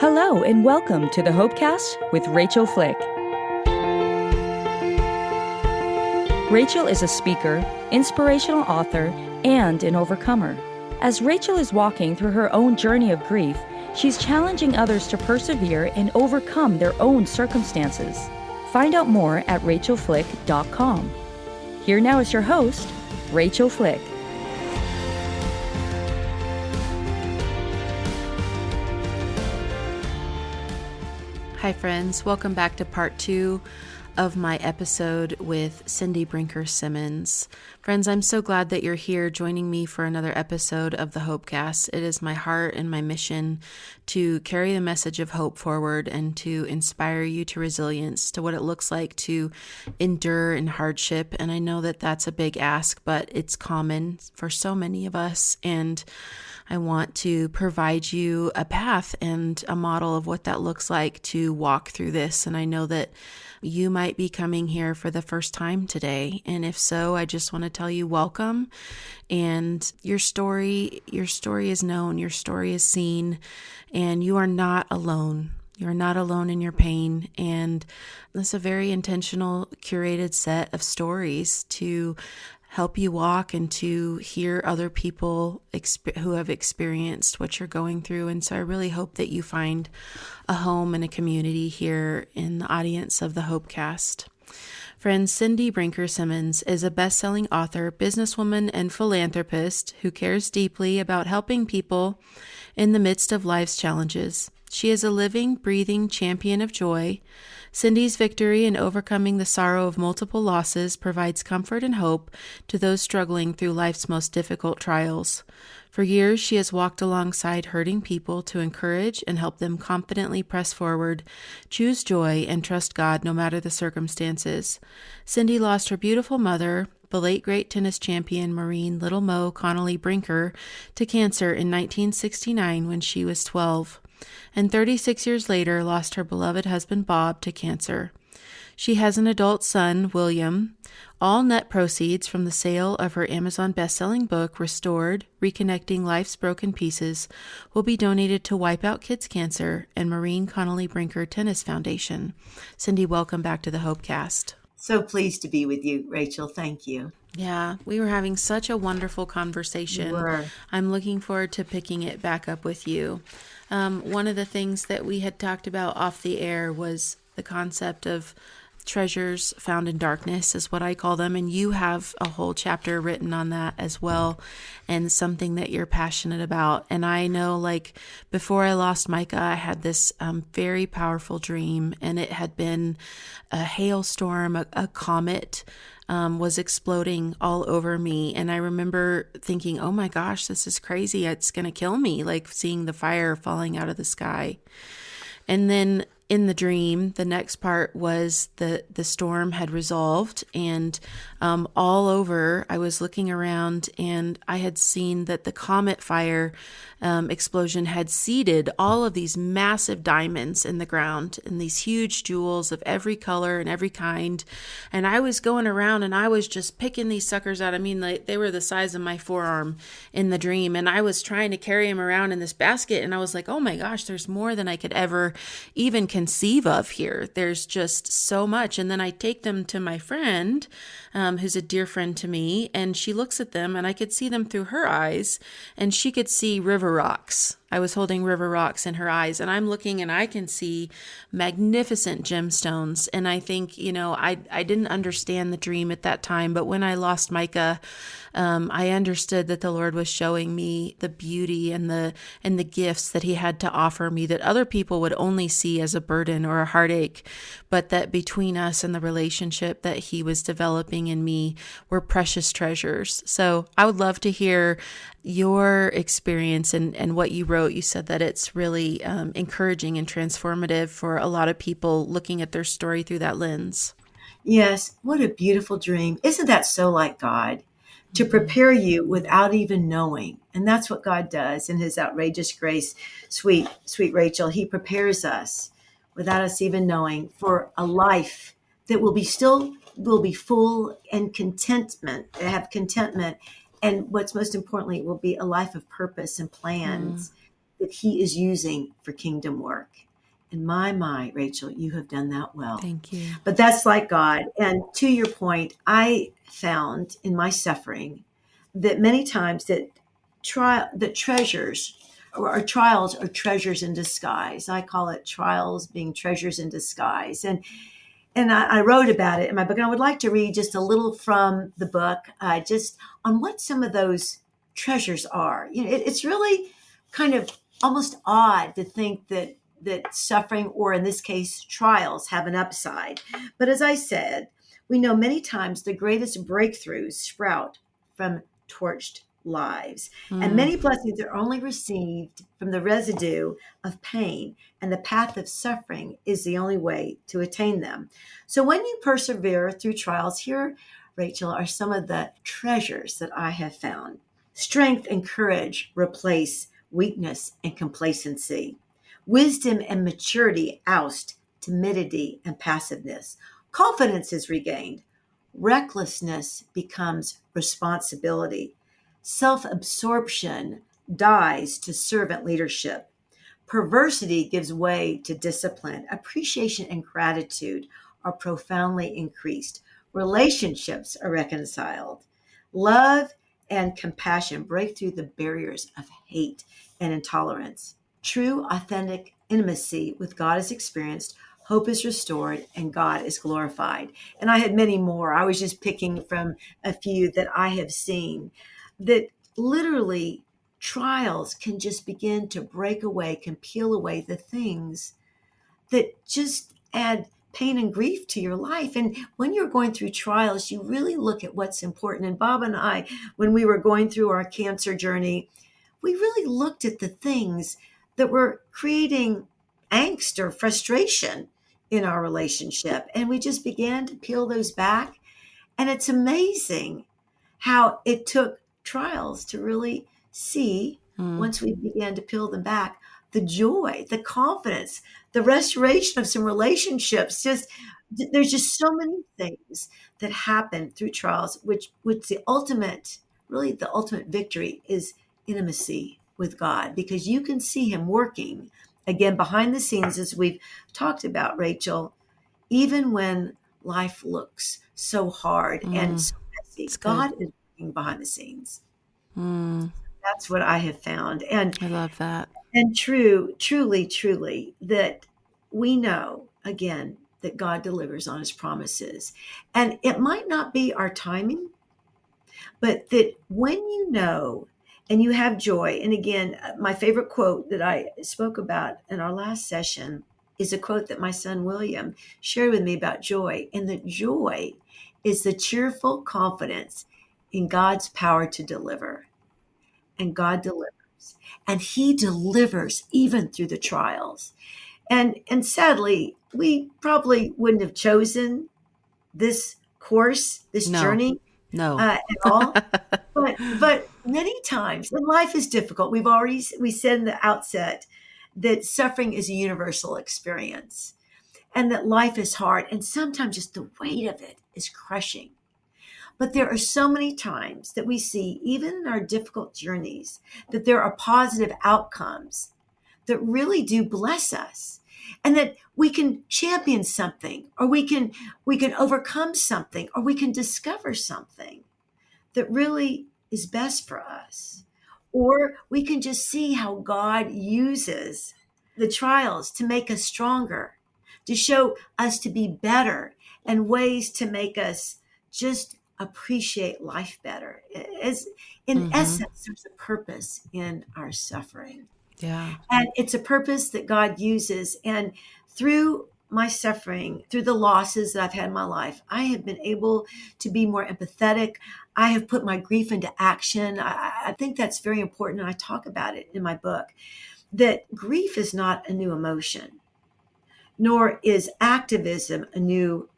Hello and welcome to the Hopecast with Rachael Flick. Rachael is a speaker, inspirational author, and an overcomer. As Rachael is walking through her own journey of grief, she's challenging others to persevere and overcome their own circumstances. Find out more at rachelflick.com. Here now is your host, Rachael Flick. Hi friends, welcome back to part 2 of my episode with Cindy Brinker Simmons. Friends, I'm so glad that you're here joining me for another episode of the Hopecast. It is my heart and my mission to carry the message of hope forward and to inspire you to resilience, to what it looks like to endure in hardship. And I know that that's a big ask, but it's common for so many of us. And I want to provide you a path and a model of what that looks like to walk through this. And I know that you might be coming here for the first time today. And if so, I just want to tell you welcome. And your story is known, your story is seen, and you are not alone. You're not alone in your pain. And it's a very intentional, curated set of stories to help you walk and to hear other people who have experienced what you're going through. And so I really hope that you find a home and a community here in the audience of the Hopecast. Friends, Cindy Brinker Simmons is a best-selling author, businesswoman, and philanthropist who cares deeply about helping people in the midst of life's challenges. She is a living, breathing champion of joy. Cindy's victory in overcoming the sorrow of multiple losses provides comfort and hope to those struggling through life's most difficult trials. For years, she has walked alongside hurting people to encourage and help them confidently press forward, choose joy, and trust God no matter the circumstances. Cindy lost her beautiful mother, the late great tennis champion Maureen Little Mo Connolly Brinker, to cancer in 1969 when she was 12. And 36 years later lost her beloved husband Bob to cancer. She has an adult son, William. All net proceeds from the sale of her Amazon best-selling book, Restored, Reconnecting Life's Broken Pieces, will be donated to Wipe Out Kids Cancer and Maureen Connolly Brinker Tennis Foundation. Cindy, welcome back to the Hopecast. So pleased to be with you, Rachael. Thank you. Yeah, we were having such a wonderful conversation. We were. I'm looking forward to picking it back up with you. One of the things that we had talked about off the air was the concept of treasures found in darkness, is what I call them. And you have a whole chapter written on that as well, and something that you're passionate about. And I know, like, before I lost Micah, I had this very powerful dream, and it had been a hailstorm, a comet was exploding all over me. And I remember thinking, oh my gosh, this is crazy. It's going to kill me, like seeing the fire falling out of the sky. And then in the dream, the next part was the storm had resolved, and all over, I was looking around, and I had seen that the comet fire explosion had seeded all of these massive diamonds in the ground and these huge jewels of every color and every kind. And I was going around and I was just picking these suckers out. I mean, they were the size of my forearm in the dream. And I was trying to carry them around in this basket. And I was like, oh my gosh, there's more than I could ever even conceive of here. There's just so much. And then I take them to my friend, who's a dear friend to me, and she looks at them and I could see them through her eyes, and she could see river rocks. I was holding river rocks in her eyes, and I'm looking and I can see magnificent gemstones. And I think, I didn't understand the dream at that time, but when I lost Micah, I understood that the Lord was showing me the beauty and the gifts that he had to offer me that other people would only see as a burden or a heartache, but that between us and the relationship that he was developing in me were precious treasures. So I would love to hear your experience and what you wrote. You said that it's really encouraging and transformative for a lot of people looking at their story through that lens. Yes, what a beautiful dream. Isn't that so like God? To prepare you without even knowing. And that's what God does in his outrageous grace. Sweet Rachael, he prepares us without us even knowing for a life that will be full and have contentment. And what's most importantly, it will be a life of purpose and plans that he is using for kingdom work. And my, Rachel, you have done that well. Thank you. But that's like God. And to your point, I found in my suffering that many times that treasures or trials are treasures in disguise. I call it trials being treasures in disguise. And I wrote about it in my book. And I would like to read just a little from the book, just on what some of those treasures are. It's really kind of almost odd to think that suffering, or in this case, trials, have an upside. But as I said, we know many times the greatest breakthroughs sprout from torched lives. And many blessings are only received from the residue of pain, and the path of suffering is the only way to attain them. So when you persevere through trials, here, Rachel, are some of the treasures that I have found. Strength and courage replace weakness and complacency. Wisdom and maturity oust timidity and passiveness. Confidence is regained. Recklessness becomes responsibility. Self-absorption dies to servant leadership. Perversity gives way to discipline. Appreciation and gratitude are profoundly increased. Relationships are reconciled. Love and compassion break through the barriers of hate and intolerance. True, authentic intimacy with God is experienced, hope is restored, and God is glorified. And I had many more. I was just picking from a few that I have seen, that literally trials can just begin to break away, can peel away the things that just add pain and grief to your life. And when you're going through trials, you really look at what's important. And Bob and I, when we were going through our cancer journey, we really looked at the things that were creating angst or frustration in our relationship. And we just began to peel those back. And it's amazing how it took trials to really see, once we began to peel them back, the joy, the confidence, the restoration of some relationships. There's just so many things that happen through trials, which the ultimate victory is intimacy with God, because you can see him working again behind the scenes, as we've talked about, Rachel, even when life looks so hard and so messy. God is working behind the scenes. That's what I have found. And I love that. And truly, that we know, again, that God delivers on his promises. And it might not be our timing, but that when you know and you have joy, and again, my favorite quote that I spoke about in our last session is a quote that my son William shared with me about joy. And that joy is the cheerful confidence in God's power to deliver. And God delivers. And he delivers even through the trials. And sadly, we probably wouldn't have chosen this course, this journey at all. But many times, and life is difficult. We said in the outset that suffering is a universal experience, and that life is hard. And sometimes just the weight of it is crushing. But there are so many times that we see, even in our difficult journeys, that there are positive outcomes that really do bless us, and that we can champion something, or we can overcome something, or we can discover something that really is best for us. Or we can just see how God uses the trials to make us stronger, to show us to be better, and ways to make us just appreciate life better. As in essence, there's a purpose in our suffering. Yeah. And it's a purpose that God uses. And through my suffering, through the losses that I've had in my life, I have been able to be more empathetic. I have put my grief into action. I think that's very important. And I talk about it in my book, that grief is not a new emotion, nor is activism a new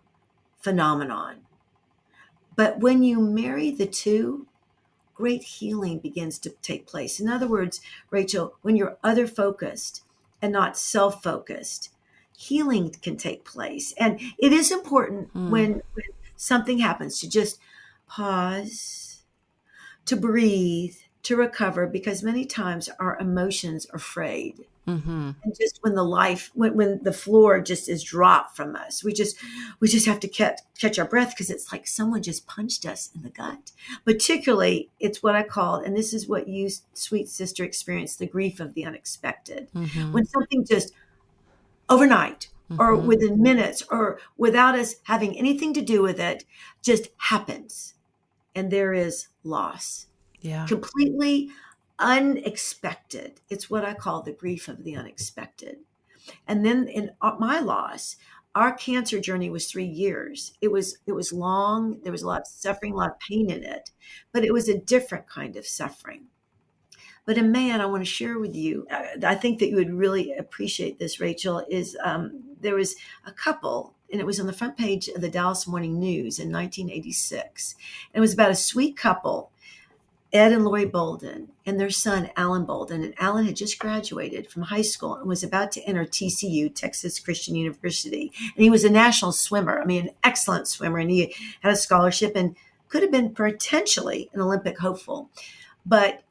phenomenon. But when you marry the two, great healing begins to take place. In other words, Rachel, when you're other focused and not self-focused, healing can take place. And it is important when something happens to just pause, to breathe, to recover, because many times our emotions are frayed. Mm-hmm. And just when when the floor just is dropped from us, we just have to catch our breath, because it's like someone just punched us in the gut. Particularly, it's what I call, and this is what you, sweet sister, experienced, the grief of the unexpected. Mm-hmm. When something just overnight or Mm-hmm. within minutes or without us having anything to do with it just happens, and there is loss. Yeah. Completely unexpected. It's what I call the grief of the unexpected. And then in my loss, our cancer journey was 3 years. It was long. There was a lot of suffering, a lot of pain in it, but it was a different kind of suffering. But a man, I want to share with you, I think that you would really appreciate this, Rachel, is there was a couple, and it was on the front page of the Dallas Morning News in 1986. And it was about a sweet couple, Ed and Lori Bolden, and their son, Alan Bolden. And Alan had just graduated from high school and was about to enter TCU, Texas Christian University. And he was a national swimmer. I mean, an excellent swimmer. And he had a scholarship and could have been potentially an Olympic hopeful. But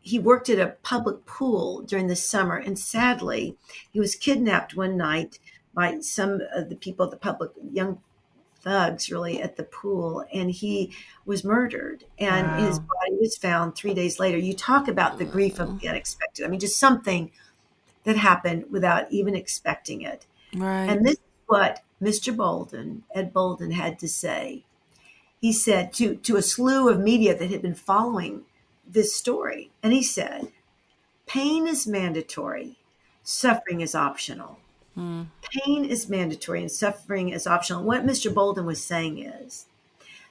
he worked at a public pool during the summer. And sadly, he was kidnapped one night by some of the people at the public, young thugs really, at the pool, and he was murdered, and his body was found 3 days later. You talk about the grief of the unexpected. I mean, just something that happened without even expecting it. Right. And this is what Mr. Bolden, Ed Bolden, had to say. He said to a slew of media that had been following this story, and he said, "Pain is mandatory, suffering is optional." Pain is mandatory and suffering is optional. What Mr. Bolden was saying is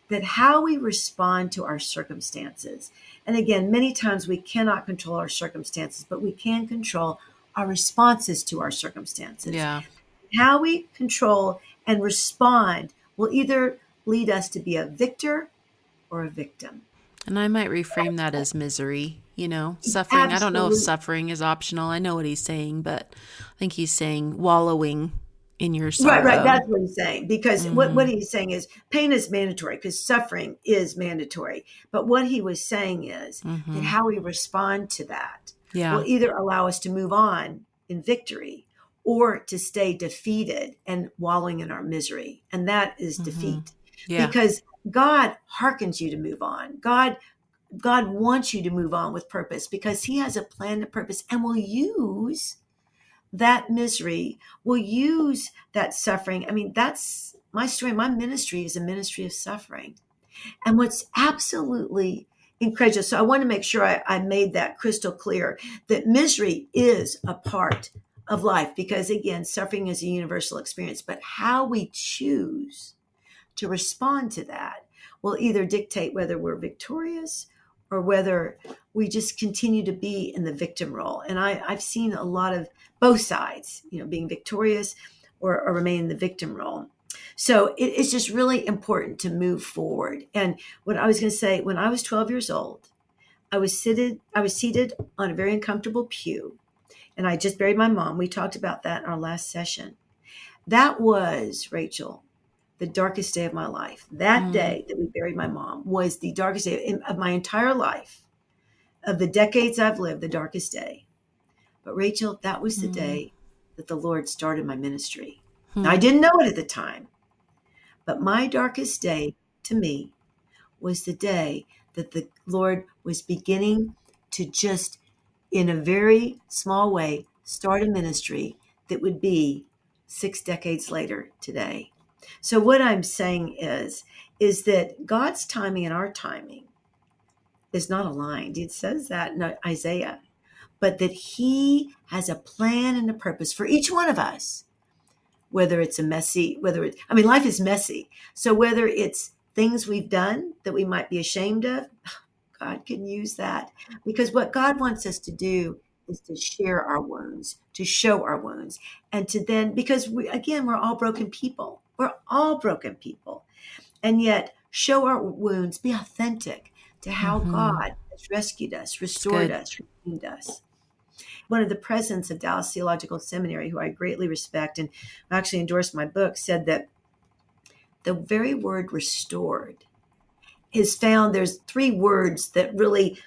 that how we respond to our circumstances, and again, many times we cannot control our circumstances, but we can control our responses to our circumstances. Yeah. How we control and respond will either lead us to be a victor or a victim. And I might reframe that as misery, suffering. Absolutely. I don't know if suffering is optional. I know what he's saying, but I think he's saying wallowing in your sorrow. Right. That's what he's saying. Because what he's saying is pain is mandatory, because suffering is mandatory. But what he was saying is that how we respond to that will either allow us to move on in victory or to stay defeated and wallowing in our misery. And that is defeat. Yeah. Because God hearkens you to move on. God wants you to move on with purpose, because he has a plan and purpose, and will use that misery, will use that suffering. I mean, that's my story. My ministry is a ministry of suffering. And what's absolutely incredible, so I want to make sure I made that crystal clear, that misery is a part of life, because again, suffering is a universal experience, but how we choose to respond to that will either dictate whether we're victorious or whether we just continue to be in the victim role. And I've seen a lot of both sides, being victorious or remain in the victim role. So it's just really important to move forward. And what I was going to say, when I was 12 years old, I was seated on a very uncomfortable pew, and I just buried my mom. We talked about that in our last session. That was, Rachel, the darkest day of my life. That day that we buried my mom was the darkest day of my entire life. Of the decades I've lived, the darkest day. But Rachel, that was the day that the Lord started my ministry. Now, I didn't know it at the time, but my darkest day to me was the day that the Lord was beginning to just, in a very small way, start a ministry that would be 6 decades later today. So what I'm saying is that God's timing and our timing is not aligned. It says that in Isaiah, but that he has a plan and a purpose for each one of us, life is messy. So whether it's things we've done that we might be ashamed of, God can use that, because what God wants us to do is to share our wounds, to show our wounds, and to then, because we're all broken people. We're all broken people. And yet show our wounds, be authentic to how God has rescued us, restored us, redeemed us. One of the presidents of Dallas Theological Seminary, who I greatly respect and actually endorsed my book, said that the very word restored is found, there's 3 words that really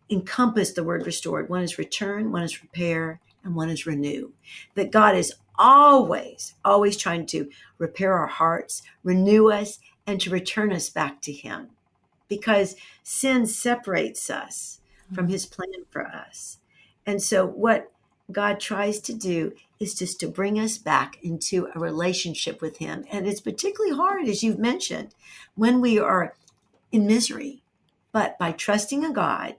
encompass the word restored. One is return, one is repair, and one is renew. That God is always, always trying to repair our hearts, renew us, and to return us back to him. Because sin separates us from his plan for us. And so what God tries to do is just to bring us back into a relationship with him. And it's particularly hard, as you've mentioned, when we are in misery. But by trusting in God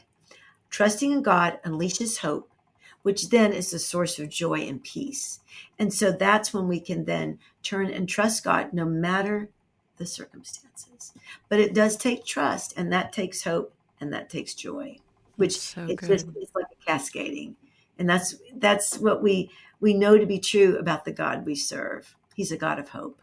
unleashes hope, which then is the source of joy and peace. And so that's when we can then turn and trust God no matter the circumstances. But it does take trust, and that takes hope, and that takes joy, which it's like a cascading. And that's what we know to be true about the God we serve. He's a God of hope.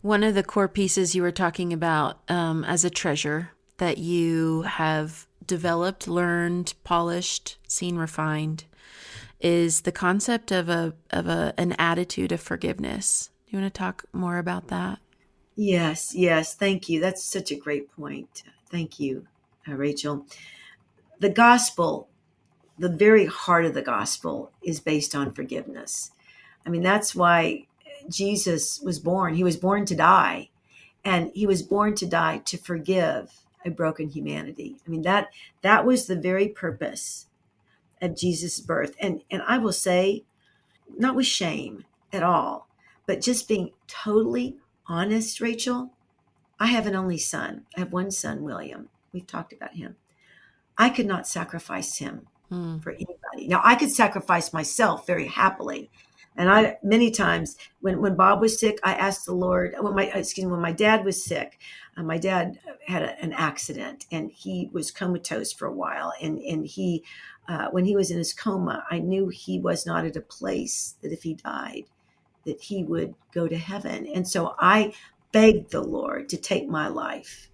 One of the core pieces you were talking about as a treasure that you have developed, learned, polished, seen refined is the concept of an attitude of forgiveness. Do you want to talk more about that? Yes. Thank you. That's such a great point. Thank you, Rachel. The gospel, the very heart of the gospel is based on forgiveness. I mean, that's why Jesus was born. He was born to die, and he was born to die to forgive a broken humanity. I mean, that was the very purpose of Jesus' birth. And I will say, not with shame at all, but just being totally honest, Rachel. I have an only son. I have one son, William. We've talked about him. I could not sacrifice him for anybody. Now, I could sacrifice myself very happily. And I, many times when Bob was sick, I asked the Lord, when my dad was sick, my dad had an accident and he was comatose for a while. And he, when he was in his coma, I knew he was not at a place that if he died, that he would go to heaven. And so I begged the Lord to take my life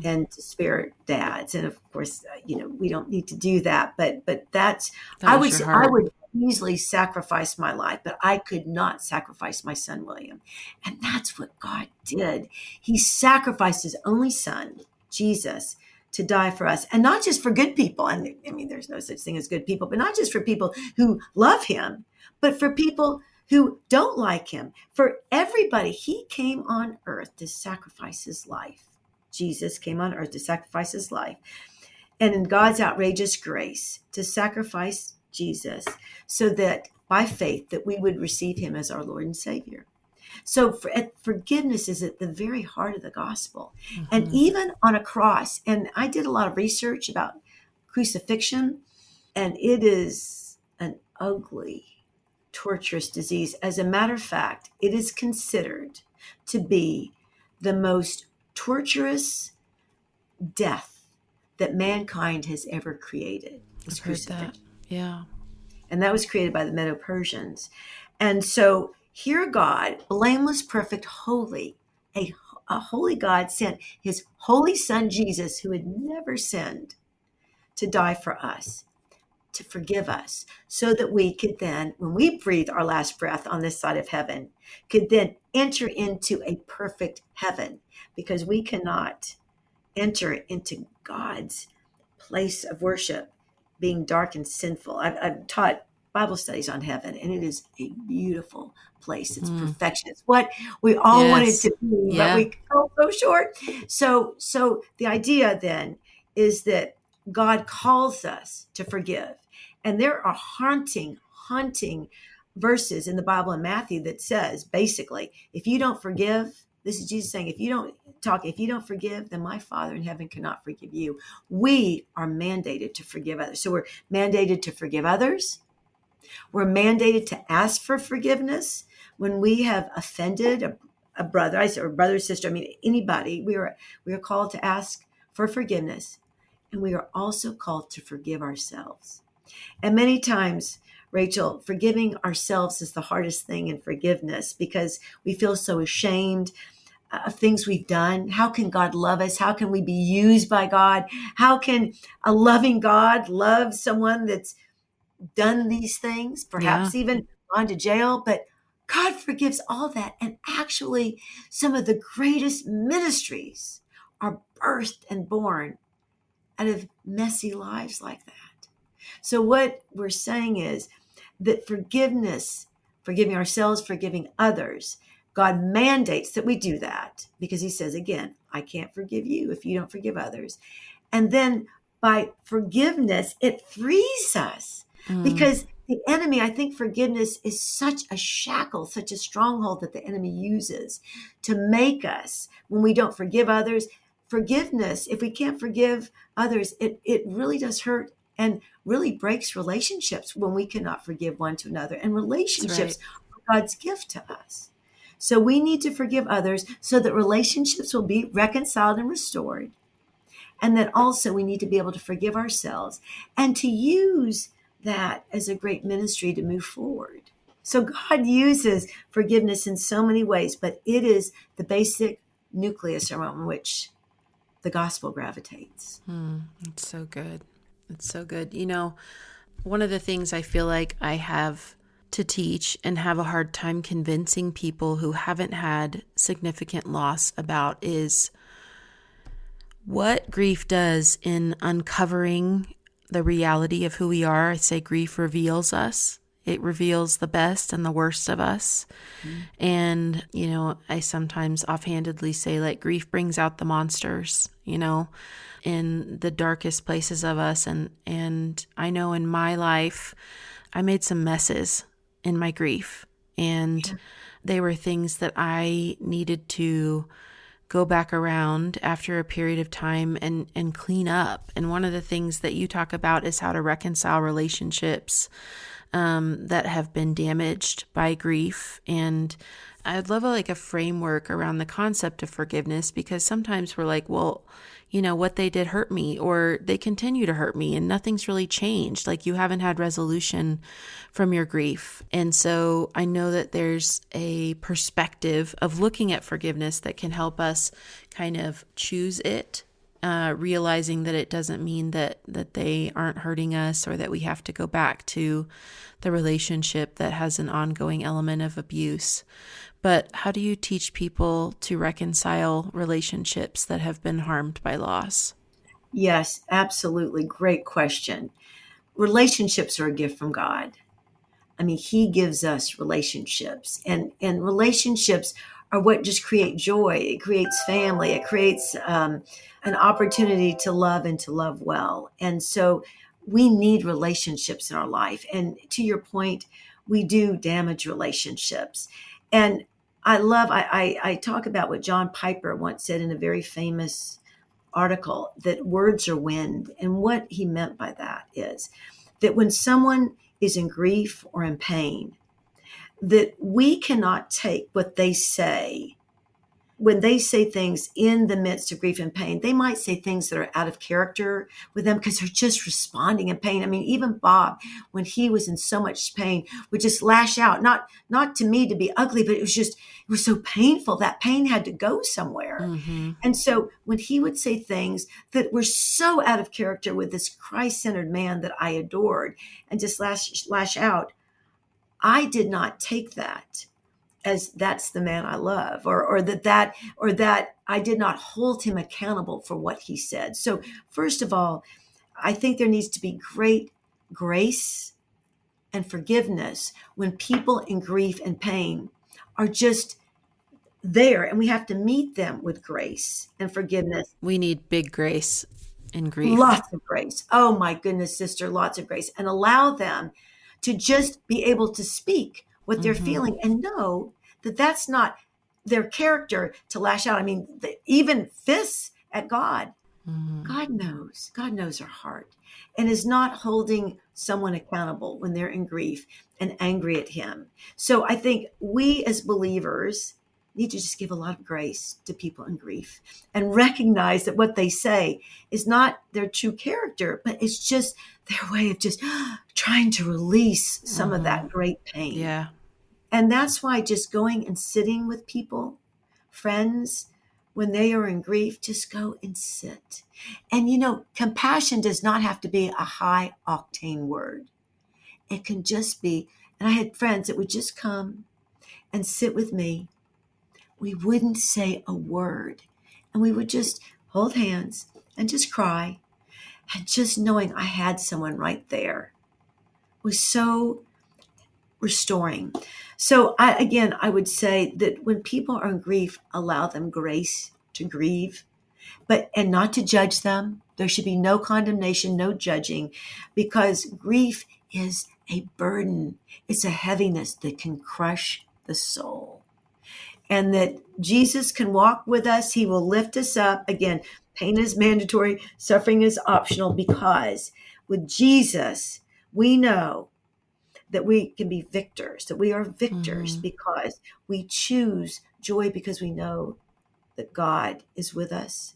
and to spare Dad's. And of course, we don't need to do that, but I would easily sacrifice my life, but I could not sacrifice my son, William. And that's what God did. He sacrificed his only son, Jesus, to die for us, and not just for good people. And I mean, there's no such thing as good people, but not just for people who love him, but for people who don't like him. For everybody, he came on earth to sacrifice his life. Jesus came on earth to sacrifice his life. And in God's outrageous grace, to sacrifice Jesus so that by faith that we would receive him as our Lord and Savior. So forgiveness is at the very heart of the gospel. Mm-hmm. And even on a cross, and I did a lot of research about crucifixion, and it is an ugly, torturous disease. As a matter of fact, it is considered to be the most torturous death that mankind has ever created. I've heard that. Yeah. And that was created by the Medo-Persians. And so here God, blameless, perfect, holy, a holy God sent his holy son, Jesus, who had never sinned, to die for us, to forgive us, so that we could then, when we breathe our last breath on this side of heaven, could then enter into a perfect heaven, because we cannot enter into God's place of worship being dark and sinful. I've taught Bible studies on heaven, and it is a beautiful place. It's perfection. It's what we all wanted to be, but we fell so short. So the idea then is that God calls us to forgive. And there are haunting verses in the Bible in Matthew that says, basically, if you don't forgive, this is Jesus saying, if you don't forgive, then my Father in heaven cannot forgive you. We are mandated to forgive others. So we're mandated to forgive others. We're mandated to ask for forgiveness when we have offended a brother, or brother, sister, anybody. We are called to ask for forgiveness. And we are also called to forgive ourselves. And many times, Rachel, forgiving ourselves is the hardest thing in forgiveness, because we feel so ashamed of things we've done. How can God love us? How can we be used by God? How can a loving God love someone that's done these things, perhaps even gone to jail? But God forgives all that. And actually, some of the greatest ministries are birthed and born out of messy lives like that. So what we're saying is that forgiveness, forgiving ourselves, forgiving others, God mandates that we do that because he says, again, I can't forgive you if you don't forgive others. And then by forgiveness, it frees us because the enemy, I think forgiveness is such a shackle, such a stronghold that the enemy uses to make us, when we don't forgive others, forgiveness, if we can't forgive others, it really does hurt and really breaks relationships when we cannot forgive one to another. And relationships are God's gift to us. So we need to forgive others so that relationships will be reconciled and restored. And then also we need to be able to forgive ourselves and to use that as a great ministry to move forward. So God uses forgiveness in so many ways, but it is the basic nucleus around which the gospel gravitates. It's so good. It's so good. You know, one of the things I feel like I have to teach and have a hard time convincing people who haven't had significant loss about is what grief does in uncovering the reality of who we are. I say grief reveals us. It reveals the best and the worst of us. And, you know, I sometimes offhandedly say, like, grief brings out the monsters, you know, in the darkest places of us. And I know in my life, I made some messes in my grief. And they were things that I needed to go back around after a period of time and clean up. And one of the things that you talk about is how to reconcile relationships that have been damaged by grief. And I'd love a framework around the concept of forgiveness, because sometimes we're like, well, you know, what they did hurt me, or they continue to hurt me and nothing's really changed. Like, you haven't had resolution from your grief. And so I know that there's a perspective of looking at forgiveness that can help us kind of choose it, realizing that it doesn't mean that they aren't hurting us, or that we have to go back to the relationship that has an ongoing element of abuse. But how do you teach people to reconcile relationships that have been harmed by loss? Yes, absolutely. Great question. Relationships are a gift from God. I mean, he gives us relationships, and relationships are what just create joy. It creates family. It creates an opportunity to love and to love well. And so we need relationships in our life. And to your point, we do damage relationships. And I talk about what John Piper once said in a very famous article, that words are wind. And what he meant by that is that when someone is in grief or in pain, that we cannot take what they say. When they say things in the midst of grief and pain, they might say things that are out of character with them because they're just responding in pain. I mean, even Bob, when he was in so much pain, would just lash out, not to me to be ugly, but it was so painful. That pain had to go somewhere. Mm-hmm. And so when he would say things that were so out of character with this Christ-centered man that I adored, and just lash out, I did not take that as that's the man I love, or that I did not hold him accountable for what he said. So first of all, I think there needs to be great grace and forgiveness when people in grief and pain are just there, and we have to meet them with grace and forgiveness. We need big grace in grief. Lots of grace. Oh my goodness, sister, lots of grace. And allow them to just be able to speak what they're feeling and know that that's not their character to lash out. I mean, even fists at God. God knows our heart, and is not holding someone accountable when they're in grief and angry at him. So I think we as believers need to just give a lot of grace to people in grief and recognize that what they say is not their true character, but it's just their way of just trying to release some of that great pain. Yeah. And that's why just going and sitting with people, friends, when they are in grief, just go and sit. And, you know, compassion does not have to be a high octane word. It can just be, and I had friends that would just come and sit with me. We wouldn't say a word, and we would just hold hands and just cry. And just knowing I had someone right there was so restoring. So I would say that when people are in grief, allow them grace to grieve, and not to judge them. There should be no condemnation, no judging, because grief is a burden. It's a heaviness that can crush the soul. And that Jesus can walk with us. He will lift us up. Again, pain is mandatory, suffering is optional, because with Jesus, we know that we can be victors, that we are victors because we choose joy, because we know that God is with us.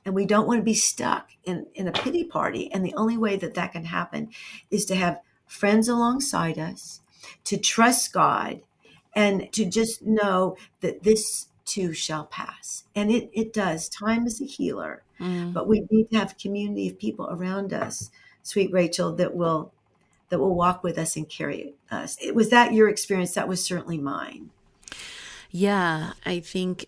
And we don't want to be stuck in a pity party. And the only way that can happen is to have friends alongside us, to trust God, and to just know that this too shall pass. And it does. Time is a healer. But we need to have a community of people around us, sweet Rachel, that will walk with us and carry us. Was that your experience? That was certainly mine. Yeah, I think,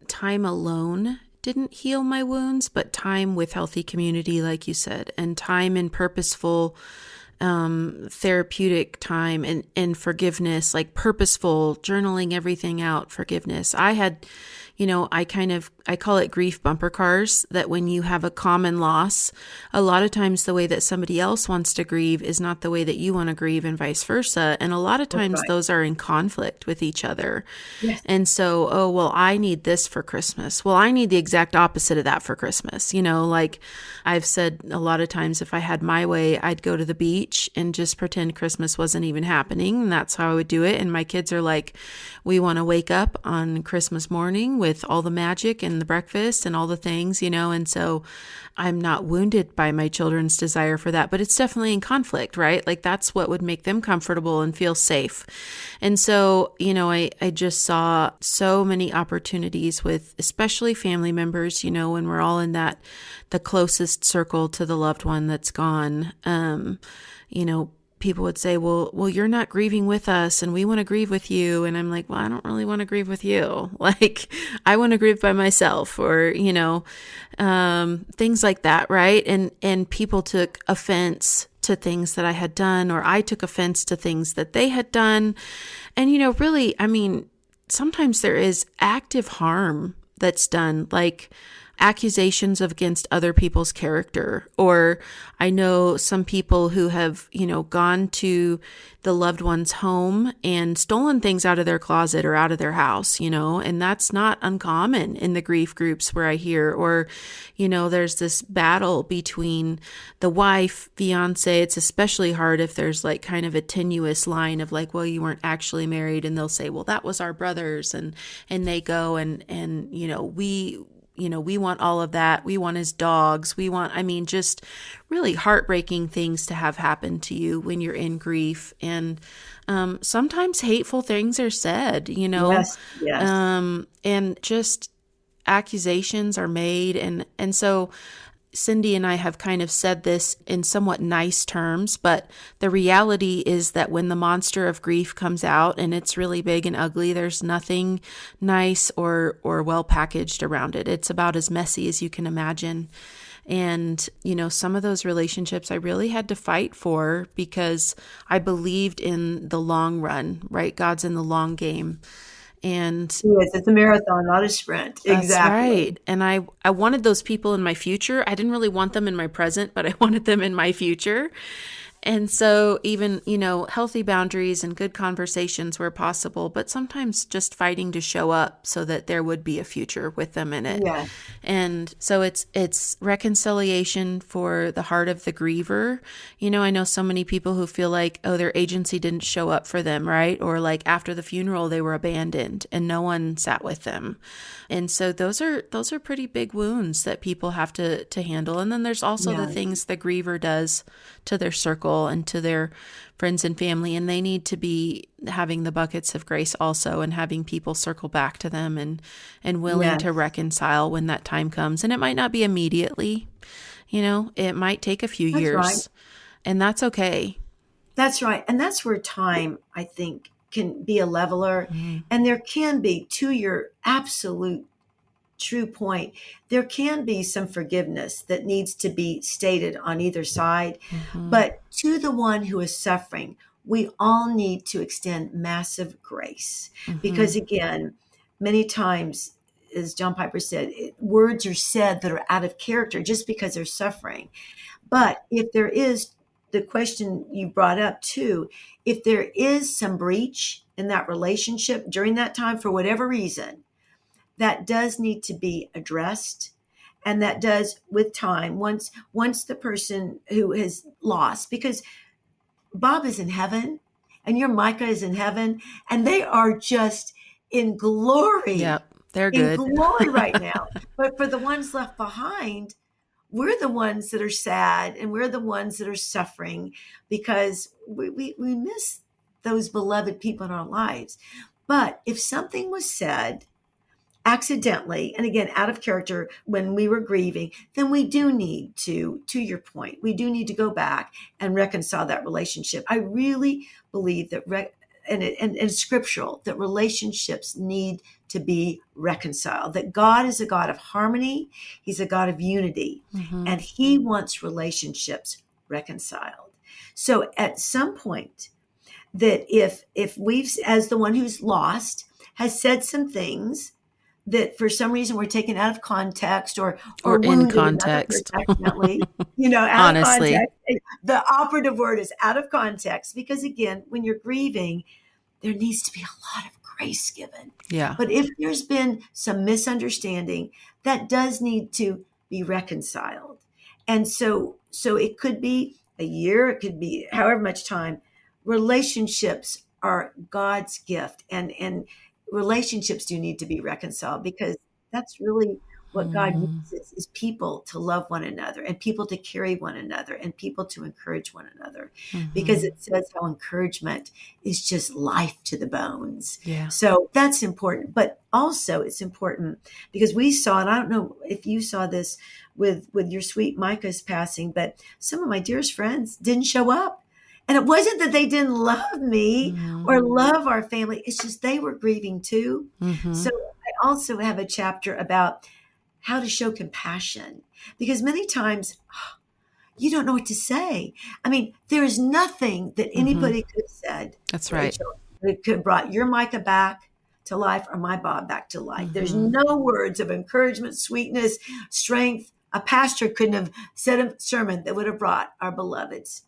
time alone didn't heal my wounds, but time with healthy community, like you said, and time in purposeful therapeutic time and forgiveness, like purposeful journaling everything out, forgiveness. I had, I call it grief bumper cars, that when you have a common loss, a lot of times the way that somebody else wants to grieve is not the way that you want to grieve, and vice versa. And a lot of times those are in conflict with each other. Yes. And so, I need this for Christmas. Well, I need the exact opposite of that for Christmas. Like I've said a lot of times, if I had my way, I'd go to the beach and just pretend Christmas wasn't even happening. And that's how I would do it. And my kids are like, we want to wake up on Christmas morning with all the magic and the breakfast and all the things, and so I'm not wounded by my children's desire for that, but it's definitely in conflict, right? Like that's what would make them comfortable and feel safe. And so, I just saw so many opportunities with especially family members, when we're all in the closest circle to the loved one that's gone. People would say, well, you're not grieving with us and we want to grieve with you. And I'm like, well, I don't really want to grieve with you. Like I want to grieve by myself, or, things like that. Right. And people took offense to things that I had done, or I took offense to things that they had done. And, really, sometimes there is active harm that's done, like accusations against other people's character. Or I know some people who have, gone to the loved one's home and stolen things out of their closet or out of their house, and that's not uncommon in the grief groups where I hear. Or, there's this battle between the wife, fiance. It's especially hard if there's like kind of a tenuous line of like, well, you weren't actually married. And they'll say, well, that was our brothers. And they go and we want all of that. We want his dogs. We want, just really heartbreaking things to have happen to you when you're in grief. And sometimes hateful things are said, Yes. And just accusations are made. And so Cindy and I have kind of said this in somewhat nice terms, but the reality is that when the monster of grief comes out and it's really big and ugly, there's nothing nice or well packaged around it. It's about as messy as you can imagine. And, some of those relationships I really had to fight for because I believed in the long run, right? God's in the long game. And yes, it's a marathon, not a sprint. That's Exactly. right. And I wanted those people in my future. I didn't really want them in my present, but I wanted them in my future. And so even, healthy boundaries and good conversations were possible, but sometimes just fighting to show up so that there would be a future with them in it. Yeah. And so it's reconciliation for the heart of the griever. I know so many people who feel like, oh, their agency didn't show up for them, right? Or like after the funeral, they were abandoned and no one sat with them. And so those are pretty big wounds that people have to handle. And then there's also the things the griever does to their circle and to their friends and family, and they need to be having the buckets of grace also, and having people circle back to them and willing to reconcile when that time comes. And it might not be immediately, it might take a few years, right. And that's okay. That's right. And that's where time, I think, can be a leveler. And there can be, to your absolute true point. There can be some forgiveness that needs to be stated on either side, but to the one who is suffering, we all need to extend massive grace. Because again, many times, as John Piper said, words are said that are out of character just because they're suffering. But if there is, the question you brought up too, if there is some breach in that relationship during that time for whatever reason, that does need to be addressed. And that does, with time, once the person who has lost, because Bob is in heaven and your Micah is in heaven, and they are just in glory. Yep, they're in good. glory right now. But for the ones left behind, we're the ones that are sad, and we're the ones that are suffering because we miss those beloved people in our lives. But if something was said accidentally, and again, out of character when we were grieving, then we do need to your point, we do need to go back and reconcile that relationship. I really believe that, and it's scriptural, that relationships need to be reconciled, that God is a God of harmony. He's a God of unity, and he wants relationships reconciled. So at some point, that if we've, as the one who's lost, has said some things that for some reason were taken out of context or in context, accidentally, out honestly, of context. The operative word is out of context, because again, when you're grieving, there needs to be a lot of grace given. Yeah. But if there's been some misunderstanding, that does need to be reconciled. And so it could be a year, it could be however much time. Relationships are God's gift, and relationships do need to be reconciled, because that's really what God uses, is people to love one another, and people to carry one another, and people to encourage one another, because it says how encouragement is just life to the bones. Yeah. So that's important. But also it's important because we saw, and I don't know if you saw this with your sweet Micah's passing, but some of my dearest friends didn't show up. And it wasn't that they didn't love me or love our family. It's just they were grieving too. So I also have a chapter about how to show compassion, because many times you don't know what to say. I mean, there is nothing that anybody could have said. That's right. Rachel, that could have brought your Micah back to life or my Bob back to life. There's no words of encouragement, sweetness, strength. A pastor couldn't have said a sermon that would have brought our beloveds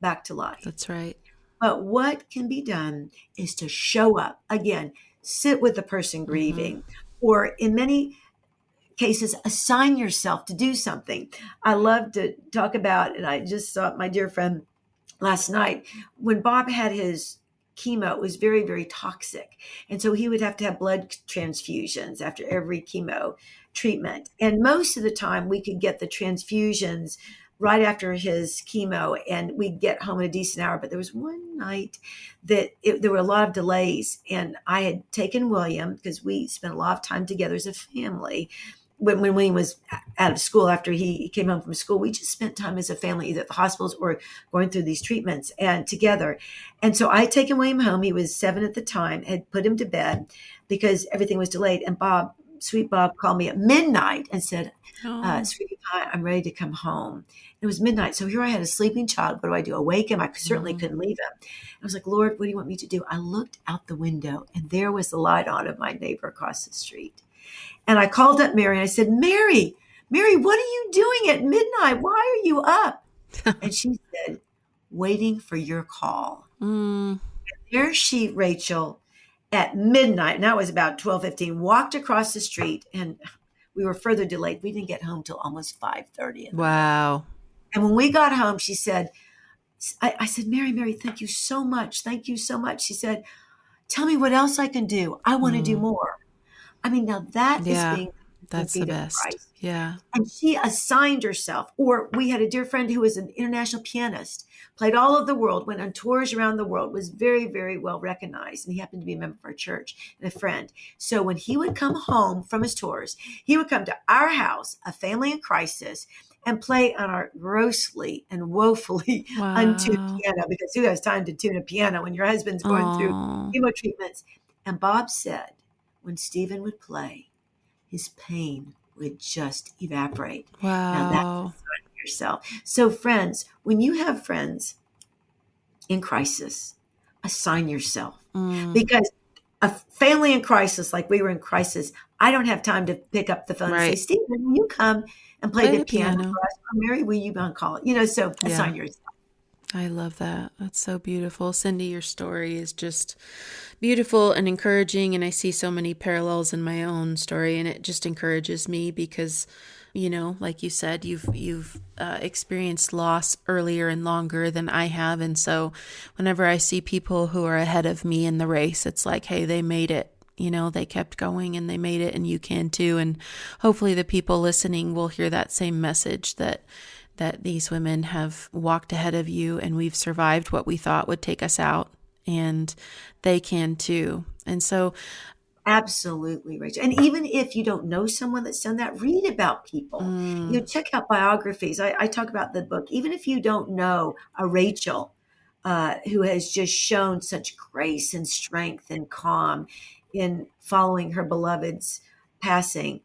back to life. That's right. But what can be done is to show up again, sit with the person grieving, or in many cases, assign yourself to do something. I love to talk about, and I just saw my dear friend last night, when Bob had his chemo, it was very, very toxic. And so he would have to have blood transfusions after every chemo treatment. And most of the time we could get the transfusions right after his chemo, and we'd get home in a decent hour. But there was one night that there were a lot of delays, and I had taken William, because we spent a lot of time together as a family. When William was out of school, after he came home from school, we just spent time as a family, either at the hospitals or going through these treatments and together. And so I had taken William home. He was 7 at the time, had put him to bed because everything was delayed. And Bob, sweet Bob, called me at midnight and said, sweetie pie, I'm ready to come home. It was midnight. So here I had a sleeping child. What do I do? Awake him? I certainly couldn't leave him. I was like, Lord, what do you want me to do? I looked out the window, and there was the light on of my neighbor across the street. And I called up Mary, and I said, Mary, what are you doing at midnight? Why are you up? And she said, waiting for your call. And there she, Rachel, at midnight, now it was about 12:15, walked across the street, and we were further delayed. We didn't get home till almost 5:30. Wow. And when we got home, she said, I said, Mary, thank you so much. Thank you so much. She said, tell me what else I can do. I want to do more. I mean, now that is being that's the best. Christ. Yeah. And she assigned herself. Or we had a dear friend who was an international pianist, played all over the world, went on tours around the world, was very, very well recognized. And he happened to be a member of our church and a friend. So when he would come home from his tours, he would come to our house, a family in crisis, and play on our grossly and woefully untuned piano, because who has time to tune a piano when your husband's going through chemo treatments? And Bob said, when Stephen would play, his pain would just evaporate. Now that's Wow. a sign of yourself. So friends, when you have friends in crisis, assign yourself. Because a family in crisis, like we were in crisis, I don't have time to pick up the phone and say, Right. Stephen, will you come and play Play the the piano piano. for us? Or Mary, will you on call? So Yeah. assign yourself. I love that. That's so beautiful. Cindy, your story is just beautiful and encouraging. And I see so many parallels in my own story. And it just encourages me because, like you said, you've experienced loss earlier and longer than I have. And so whenever I see people who are ahead of me in the race, it's like, hey, they made it. They kept going and they made it, and you can too. And hopefully the people listening will hear that same message that these women have walked ahead of you, and we've survived what we thought would take us out, and they can too. And so Absolutely, Rachel. And even if you don't know someone that's done that, read about people. Check out biographies. I talk about the book. Even if you don't know a Rachel who has just shown such grace and strength and calm in following her beloved's passing,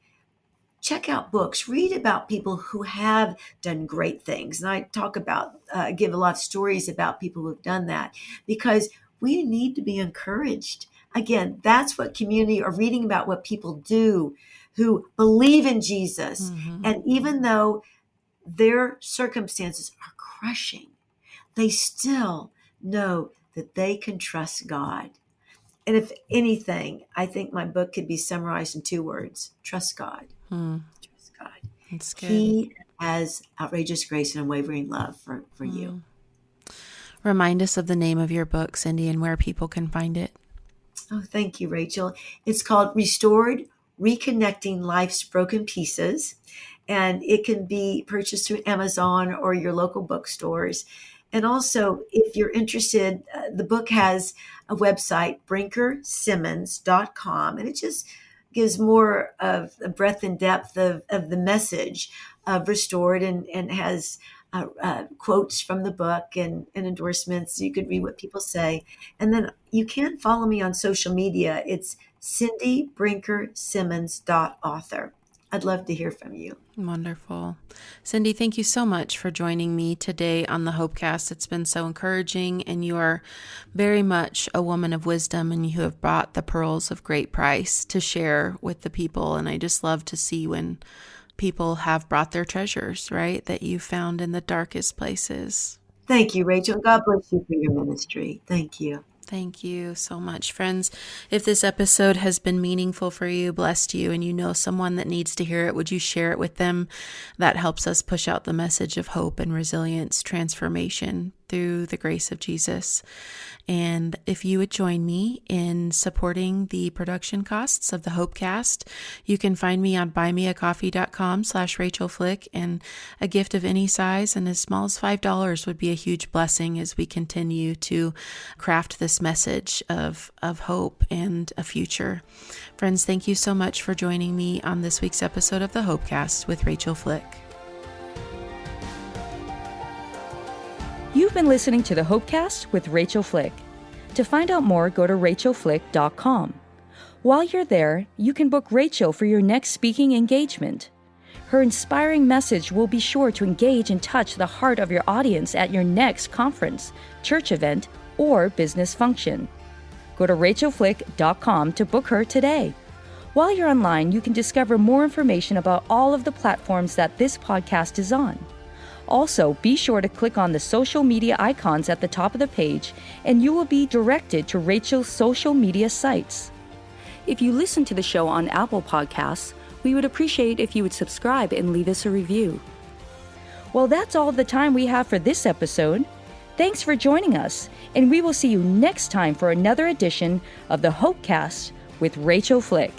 check out books, read about people who have done great things. And I talk about, give a lot of stories about people who have done that, because we need to be encouraged. Again, that's what community, or reading about what people do who believe in Jesus. And even though their circumstances are crushing, they still know that they can trust God. And if anything, I think my book could be summarized in 2 words: trust God. Trust God. That's good. He has outrageous grace and unwavering love for you. Remind us of the name of your book, Cindy, and where people can find it. Oh, thank you, Rachel. It's called Restored, Reconnecting Life's Broken Pieces. And it can be purchased through Amazon or your local bookstores. And also, if you're interested, the book has a website, brinkersimmons.com, and it just gives more of the breadth and depth of the message of Restored, and has quotes from the book and endorsements. You could read what people say. And then you can follow me on social media. It's Cindy Brinker Simmons .author. I'd love to hear from you. Wonderful. Cindy, thank you so much for joining me today on the Hopecast. It's been so encouraging, and you are very much a woman of wisdom, and you have brought the pearls of great price to share with the people. And I just love to see when people have brought their treasures, right, that you found in the darkest places. Thank you, Rachel. God bless you for your ministry. Thank you. Thank you so much, friends. If this episode has been meaningful for you, blessed you, and you know someone that needs to hear it, would you share it with them? That helps us push out the message of hope and resilience, transformation through the grace of Jesus. And if you would join me in supporting the production costs of the Hopecast, you can find me on buymeacoffee.com/Rachael Flick, and a gift of any size and as small as $5 would be a huge blessing as we continue to craft this message of hope and a future. Friends, thank you so much for joining me on this week's episode of the Hopecast with Rachael Flick. You've been listening to the Hopecast with Rachael Flick. To find out more, go to rachelflick.com. While you're there, you can book Rachael for your next speaking engagement. Her inspiring message will be sure to engage and touch the heart of your audience at your next conference, church event, or business function. Go to rachelflick.com to book her today. While you're online, you can discover more information about all of the platforms that this podcast is on. Also, be sure to click on the social media icons at the top of the page, and you will be directed to Rachel's social media sites. If you listen to the show on Apple Podcasts, we would appreciate if you would subscribe and leave us a review. Well, that's all the time we have for this episode. Thanks for joining us, and we will see you next time for another edition of the Hopecast with Rachael Flick.